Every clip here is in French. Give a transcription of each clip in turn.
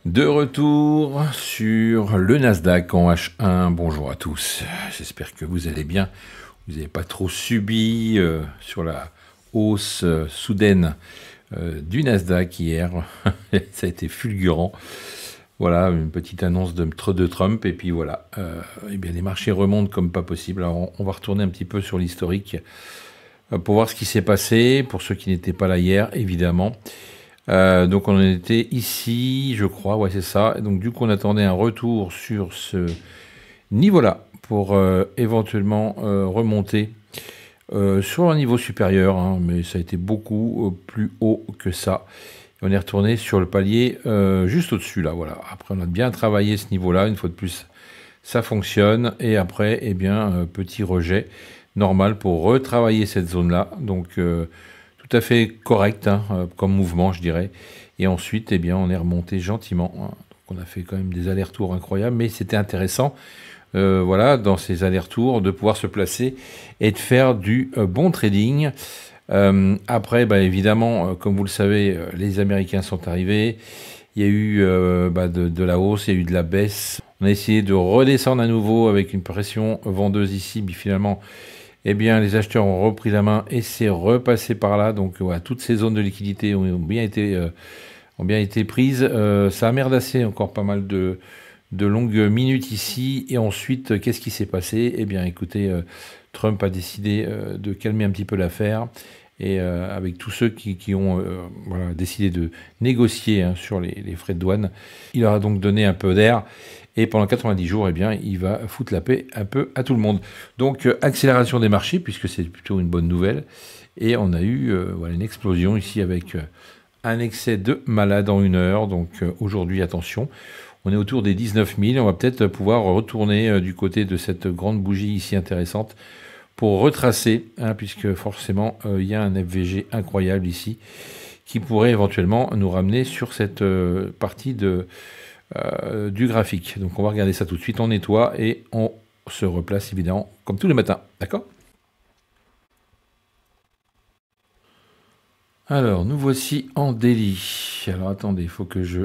De retour sur le Nasdaq en H1. Bonjour à tous. J'espère que vous allez bien. Vous n'avez pas trop subi sur la hausse soudaine du Nasdaq hier. Ça a été fulgurant. Voilà, une petite annonce de Trump. Et puis voilà, eh bien, les marchés remontent comme pas possible. Alors on va retourner un petit peu sur l'historique pour voir ce qui s'est passé. Pour ceux qui n'étaient pas là hier, évidemment. Donc on en était ici, je crois, ouais c'est ça. Donc du coup on attendait un retour sur ce niveau-là pour éventuellement remonter sur un niveau supérieur, hein, mais ça a été beaucoup plus haut que ça. Et on est retourné sur le palier juste au-dessus là, voilà. Après on a bien travaillé ce niveau-là, une fois de plus ça fonctionne. Et après, eh bien, petit rejet normal pour retravailler cette zone-là. Donc tout à fait correct hein, comme mouvement, je dirais. Et ensuite, eh bien, on est remonté gentiment. Hein. Donc, on a fait quand même des allers-retours incroyables, mais c'était intéressant, voilà, dans ces allers-retours, de pouvoir se placer et de faire du bon trading. Après, bah, évidemment, comme vous le savez, les Américains sont arrivés. Il y a eu de la hausse, il y a eu de la baisse. On a essayé de redescendre à nouveau avec une pression vendeuse ici, mais finalement, eh bien, les acheteurs ont repris la main et c'est repassé par là. Donc, voilà, toutes ces zones de liquidité ont bien été prises. Ça a merdassé encore pas mal de longues minutes ici. Et ensuite, qu'est-ce qui s'est passé? Eh bien, écoutez, Trump a décidé de calmer un petit peu l'affaire. Et avec tous ceux qui ont voilà, décidé de négocier hein, sur les frais de douane, il leur a donc donné un peu d'air. Et pendant 90 jours, eh bien, il va foutre la paix un peu à tout le monde. Donc, accélération des marchés, puisque c'est plutôt une bonne nouvelle. Et on a eu voilà, une explosion ici avec un excès de malades en 1 heure. Donc, aujourd'hui, attention, on est autour des 19 000. On va peut-être pouvoir retourner du côté de cette grande bougie ici intéressante pour retracer, hein, puisque forcément, il y a un FVG incroyable ici qui pourrait éventuellement nous ramener sur cette partie du graphique. Donc on va regarder ça tout de suite, on nettoie et on se replace évidemment comme tous les matins, d'accord? Alors nous voici en daily. Alors attendez, il faut que je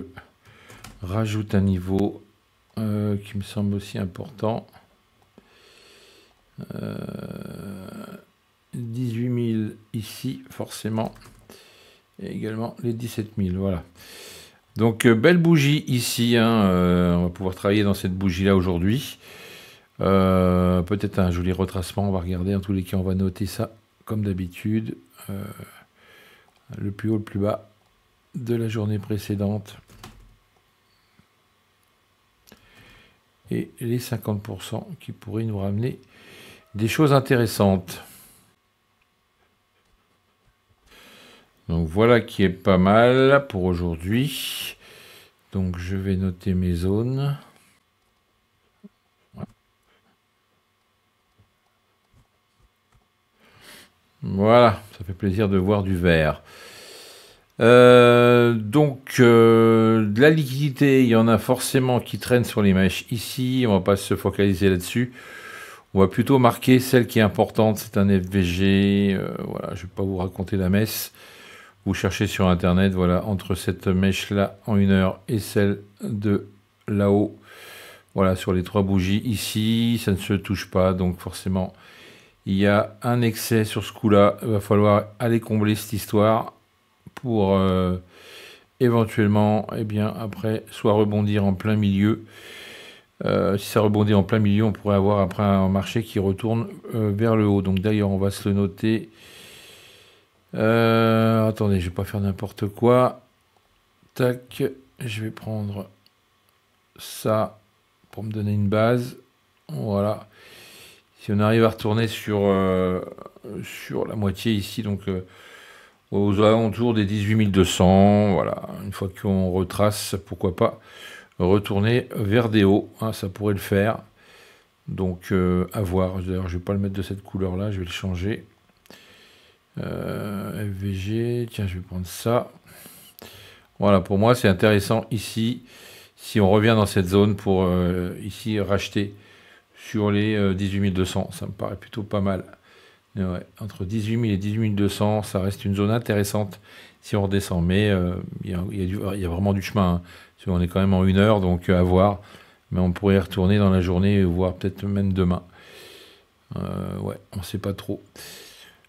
rajoute un niveau qui me semble aussi important. 18 000 ici forcément et également les 17 000, voilà. Donc, belle bougie ici, hein, on va pouvoir travailler dans cette bougie-là aujourd'hui. Peut-être un joli retracement, on va regarder. En tous les cas, on va noter ça comme d'habitude. Le plus haut, le plus bas de la journée précédente. Et les 50% qui pourraient nous ramener des choses intéressantes. Donc voilà qui est pas mal pour aujourd'hui. Donc je vais noter mes zones. Voilà, ça fait plaisir de voir du vert. De la liquidité, il y en a forcément qui traînent sur les mèches ici. On va pas se focaliser là-dessus. On va plutôt marquer celle qui est importante. C'est un FVG. Voilà, je vais pas vous raconter la messe. Vous cherchez sur internet, voilà, entre cette mèche-là en 1 heure et celle de là-haut. Voilà, sur les 3 bougies ici, ça ne se touche pas. Donc forcément, il y a un excès sur ce coup-là. Il va falloir aller combler cette histoire pour éventuellement, eh bien, après, soit rebondir en plein milieu. Si ça rebondit en plein milieu, on pourrait avoir après un marché qui retourne vers le haut. Donc d'ailleurs, on va se le noter. Attendez, je vais pas faire n'importe quoi. Tac, je vais prendre ça pour me donner une base. Voilà. Si on arrive à retourner sur la moitié ici, donc aux alentours des 18 200, voilà. Une fois qu'on retrace, pourquoi pas retourner vers des hauts, hein, ça pourrait le faire. Donc à voir. D'ailleurs, je vais pas le mettre de cette couleur-là, je vais le changer. FVG, tiens, je vais prendre ça. Voilà, pour moi, c'est intéressant ici, si on revient dans cette zone pour ici racheter sur les 18 200. Ça me paraît plutôt pas mal. Mais ouais, entre 18 000 et 18 200, ça reste une zone intéressante si on redescend. Mais il y a vraiment du chemin hein, On est quand même en 1 heure, donc à voir. Mais on pourrait y retourner dans la journée, voire peut-être même demain. Ouais, on ne sait pas trop.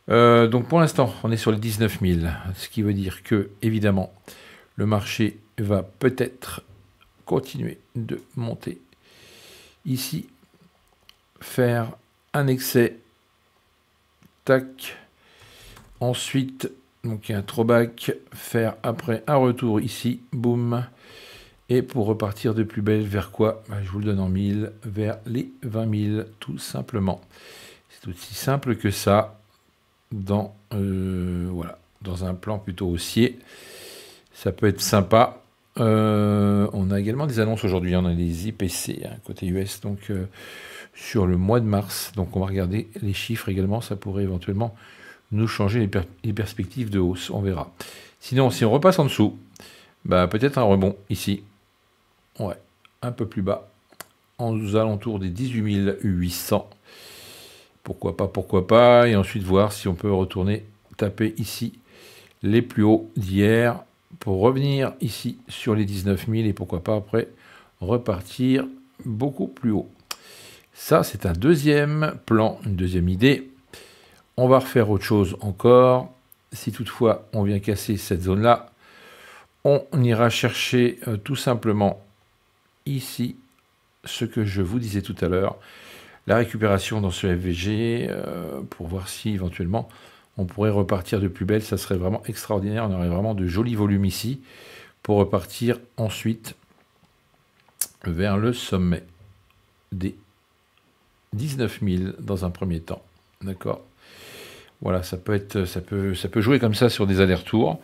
Donc pour l'instant, on est sur les 19 000. Ce qui veut dire que, évidemment, le marché va peut-être continuer de monter. Ici, faire un excès. Tac. Ensuite, donc il y a un throwback. Faire après un retour ici. Boum. Et pour repartir de plus belle, vers quoi? Je vous le donne en 1000, vers les 20 000, tout simplement. C'est aussi simple que ça, dans, voilà, dans un plan plutôt haussier. Ça peut être sympa. On a également des annonces aujourd'hui, on a les IPC, hein, côté US, donc sur le mois de mars. Donc on va regarder les chiffres également, ça pourrait éventuellement nous changer les perspectives de hausse, on verra. Sinon, si on repasse en dessous, peut-être un rebond ici. Ouais, un peu plus bas, aux alentours des 18 800. Pourquoi pas, et ensuite voir si on peut retourner taper ici les plus hauts d'hier pour revenir ici sur les 19 000 et pourquoi pas après repartir beaucoup plus haut. Ça, c'est un deuxième plan, une deuxième idée. On va refaire autre chose encore. Si toutefois on vient casser cette zone-là, on ira chercher tout simplement ici ce que je vous disais tout à l'heure, la récupération dans ce FVG pour voir si éventuellement on pourrait repartir de plus belle. Ça serait vraiment extraordinaire, on aurait vraiment de jolis volumes ici pour repartir ensuite vers le sommet des 19 000 dans un premier temps. D'accord, voilà, ça peut jouer comme ça sur des allers-retours.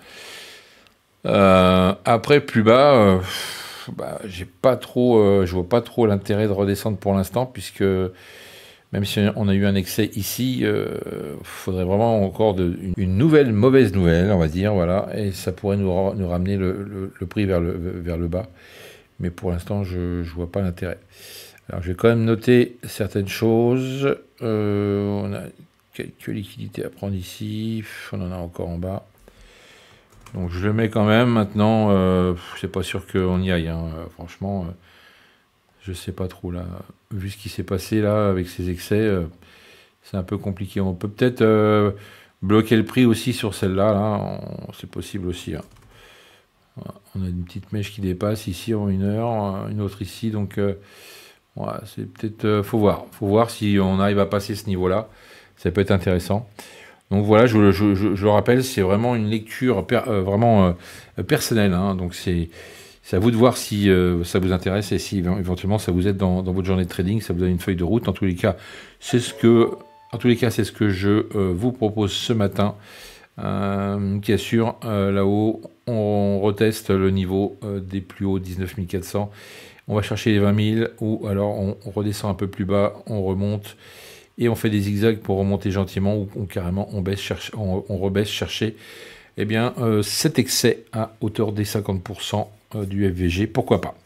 Après plus bas, je vois pas trop l'intérêt de redescendre pour l'instant, puisque même si on a eu un excès ici, faudrait vraiment encore une nouvelle mauvaise nouvelle, on va dire, voilà, et ça pourrait nous ramener le prix vers le bas. Mais pour l'instant, je vois pas l'intérêt. Alors je vais quand même noter certaines choses. On a quelques liquidités à prendre ici, on en a encore en bas. Donc je le mets quand même maintenant, c'est pas sûr qu'on y aille, hein. Franchement, je sais pas trop là, vu ce qui s'est passé là avec ces excès, c'est un peu compliqué. On peut peut-être bloquer le prix aussi sur celle-là, là, c'est possible aussi, hein. Voilà. On a une petite mèche qui dépasse ici en 1 heure, une autre ici, donc voilà, c'est peut-être, faut voir si on arrive à passer ce niveau-là, ça peut être intéressant. Donc voilà, je le rappelle, c'est vraiment une lecture vraiment personnelle, hein. Donc c'est à vous de voir si ça vous intéresse et si éventuellement ça vous aide dans votre journée de trading, ça vous donne une feuille de route. En tous les cas, c'est ce que je vous propose ce matin, qui assure là-haut. On reteste le niveau des plus hauts 19 400. On va chercher les 20 000 ou alors on redescend un peu plus bas, on remonte. Et on fait des zigzags pour remonter gentiment ou carrément on rebaisse chercher cet excès à hauteur des 50% du FVG. Pourquoi pas?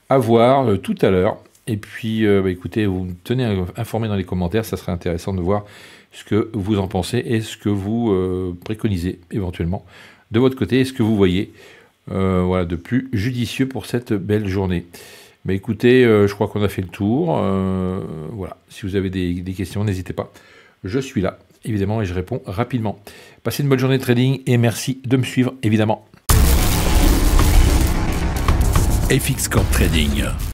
À voir tout à l'heure. Et puis, écoutez, vous me tenez informé dans les commentaires. Ça serait intéressant de voir ce que vous en pensez et ce que vous préconisez éventuellement de votre côté et ce que vous voyez voilà, de plus judicieux pour cette belle journée. Mais écoutez, je crois qu'on a fait le tour. Voilà. Si vous avez des questions, n'hésitez pas. Je suis là, évidemment, et je réponds rapidement. Passez une bonne journée de trading et merci de me suivre, évidemment. FX Corp Trading.